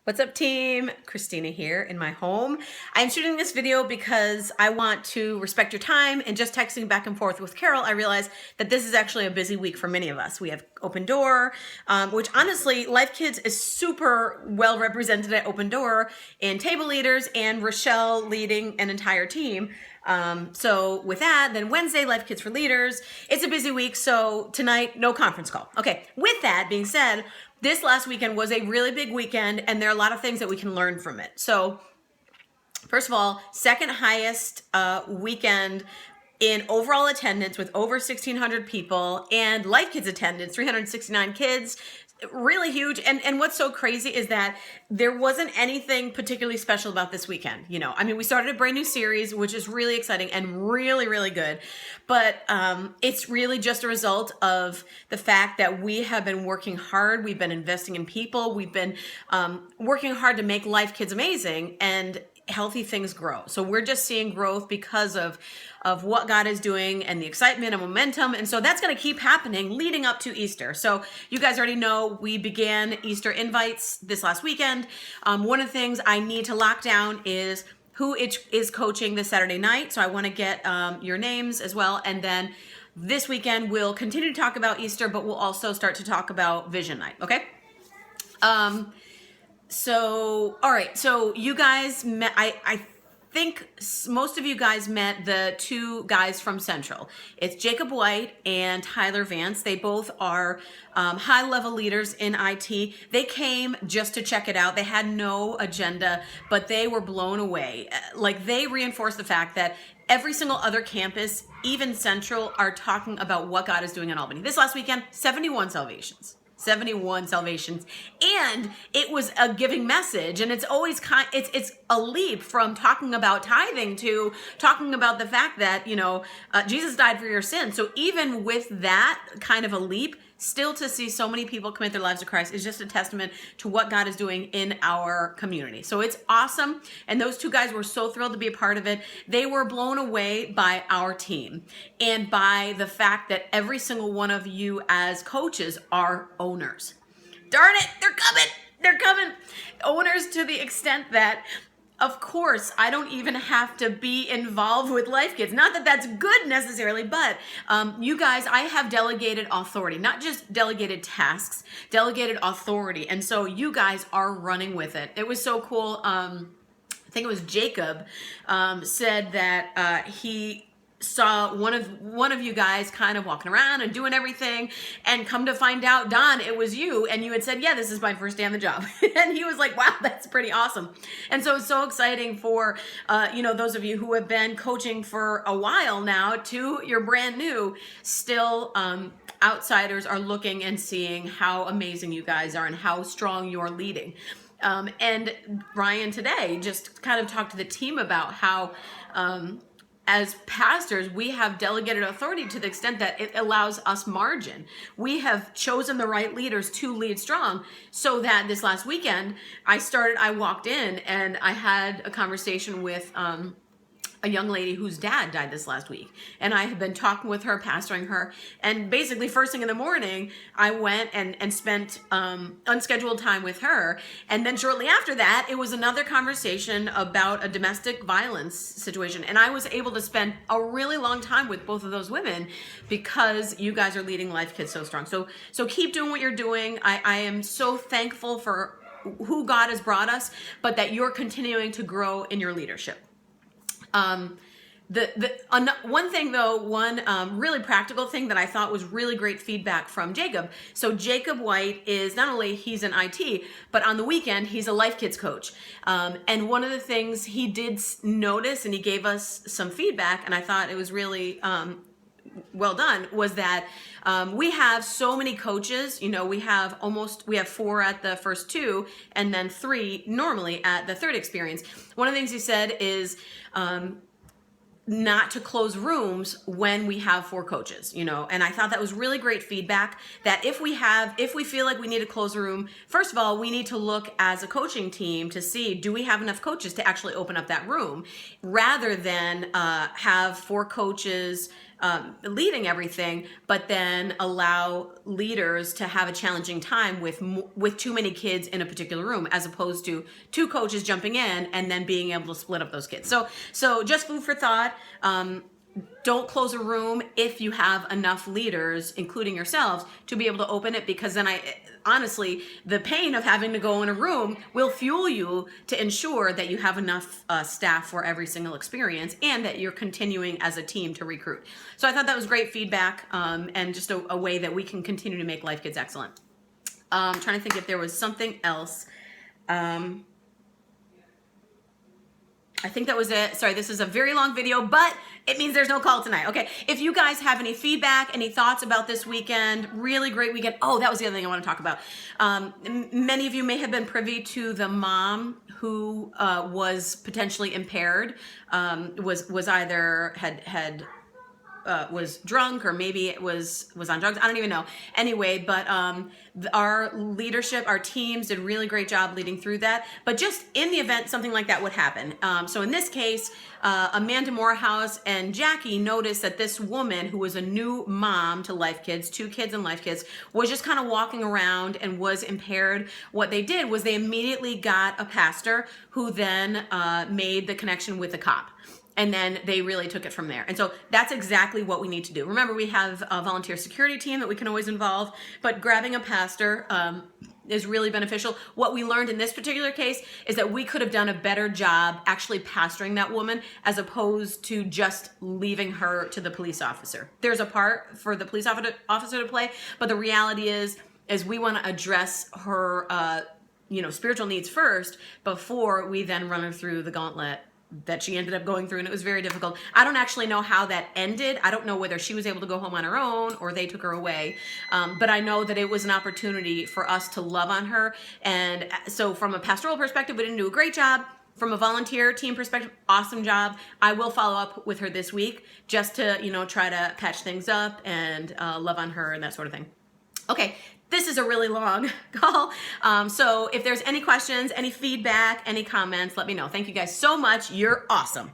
What's up, team? Christina here in my home. I'm shooting this video because I want to respect your time, and just texting back and forth with Carol, I realized that this is actually a busy week for many of us. We have Open Door, which honestly, Life Kids is super well represented at Open Door in table leaders and Rochelle leading an entire team. So with that, then Wednesday, Life Kids for Leaders. It's a busy week, so tonight, no conference call. Okay, with that being said, this last weekend was a really big weekend, and there are a lot of things that we can learn from it. So first of all, second highest weekend in overall attendance with over 1,600 people, and Life Kids attendance, 369 kids. Really huge. And what's so crazy is that there wasn't anything particularly special about this weekend. You know, I mean, we started a brand new series, which is really exciting and really, really good. But it's really just a result of the fact that we have been working hard. We've been investing in people. We've been working hard to make Life Kids amazing, and healthy things grow. So we're just seeing growth because of what God is doing and the excitement and momentum. And so that's going to keep happening leading up to Easter. So you guys already know we began Easter invites this last weekend. One of the things I need to lock down is who is coaching this Saturday night. So I want to get your names as well. And then this weekend we'll continue to talk about Easter, but we'll also start to talk about Vision Night. Okay. So, all right. So you guys met, I think most of you guys met the two guys from Central. It's Jacob White and Tyler Vance. They both are high-level leaders in IT. They came just to check it out. They had no agenda, but they were blown away. Like, they reinforced the fact that every single other campus, even Central, are talking about what God is doing in Albany. This last weekend, 71 salvations. 71 salvations, and it was a giving message, and it's always it's a leap from talking about tithing to talking about the fact that, you know, Jesus died for your sins. So even with that kind of a leap, still to see so many people commit their lives to Christ is just a testament to what God is doing in our community. So it's awesome. And those two guys were so thrilled to be a part of it. They were blown away by our team and by the fact that every single one of you as coaches are owners. Darn it, they're coming. They're coming. Owners to the extent that, of course, I don't even have to be involved with Life Kids. Not that that's good necessarily, but you guys, I have delegated authority, not just delegated tasks, delegated authority. And so you guys are running with it. It was so cool. I think it was Jacob said that he saw one of you guys kind of walking around and doing everything, and come to find out, Don, it was you, and you had said, yeah, this is my first day on the job. And he was like, wow, that's pretty awesome. And so it's so exciting for you know, those of you who have been coaching for a while now to you're brand new, still outsiders are looking and seeing how amazing you guys are and how strong you're leading. And Ryan today just kind of talked to the team about how as pastors, we have delegated authority to the extent that it allows us margin. We have chosen the right leaders to lead strong, so that this last weekend, I walked in and I had a conversation with a young lady whose dad died this last week. And I have been talking with her, pastoring her. And basically first thing in the morning, I went and spent unscheduled time with her. And then shortly after that, it was another conversation about a domestic violence situation. And I was able to spend a really long time with both of those women because you guys are leading Life Kids so strong. So keep doing what you're doing. I am so thankful for who God has brought us, but that you're continuing to grow in your leadership. One thing though, really practical thing that I thought was really great feedback from Jacob. So Jacob White is not only he's in IT, but on the weekend he's a Life Kids coach. And one of the things he did notice, and he gave us some feedback, and I thought it was really well done, was that we have so many coaches. You know, we have 4 at the first 2, and then 3 normally at the third experience. One of the things he said is not to close rooms when we have 4 coaches, you know, and I thought that was really great feedback, that if we feel like we need to close a room, first of all, we need to look as a coaching team to see, do we have enough coaches to actually open up that room, rather than have 4 coaches leading everything, but then allow leaders to have a challenging time with too many kids in a particular room, as opposed to two coaches jumping in and then being able to split up those kids. So just food for thought. Don't close a room if you have enough leaders, including yourselves, to be able to open it, because then honestly, the pain of having to go in a room will fuel you to ensure that you have enough staff for every single experience, and that you're continuing as a team to recruit. So I thought that was great feedback, and just a way that we can continue to make Life Kids excellent. I'm trying to think if there was something else. I think that was it. Sorry, this is a very long video, but it means there's no call tonight. Okay, if you guys have any feedback, any thoughts about this weekend, really great weekend. Oh, that was the other thing I want to talk about. Many of you may have been privy to the mom who was potentially impaired, was either was drunk, or maybe it was on drugs. I don't even know. Anyway, but our leadership, our teams did a really great job leading through that. But just in the event something like that would happen. So in this case, Amanda Morehouse and Jackie noticed that this woman, who was a new mom to Life Kids, 2 kids in Life Kids, was just kind of walking around and was impaired. What they did was they immediately got a pastor, who then made the connection with the cop. And then they really took it from there. And so that's exactly what we need to do. Remember, we have a volunteer security team that we can always involve, but grabbing a pastor is really beneficial. What we learned in this particular case is that we could have done a better job actually pastoring that woman, as opposed to just leaving her to the police officer. There's a part for the police officer to play, but the reality is we want to address her spiritual needs first, before we then run her through the gauntlet that she ended up going through, and it was very difficult. I don't actually know how that ended. I don't know whether she was able to go home on her own or they took her away, but I know that it was an opportunity for us to love on her. And so from a pastoral perspective, we didn't do a great job. From a volunteer team perspective, awesome job. I will follow up with her this week, just to try to patch things up and love on her and that sort of thing. Okay, this is a really long call. So if there's any questions, any feedback, any comments, let me know. Thank you guys so much. You're awesome.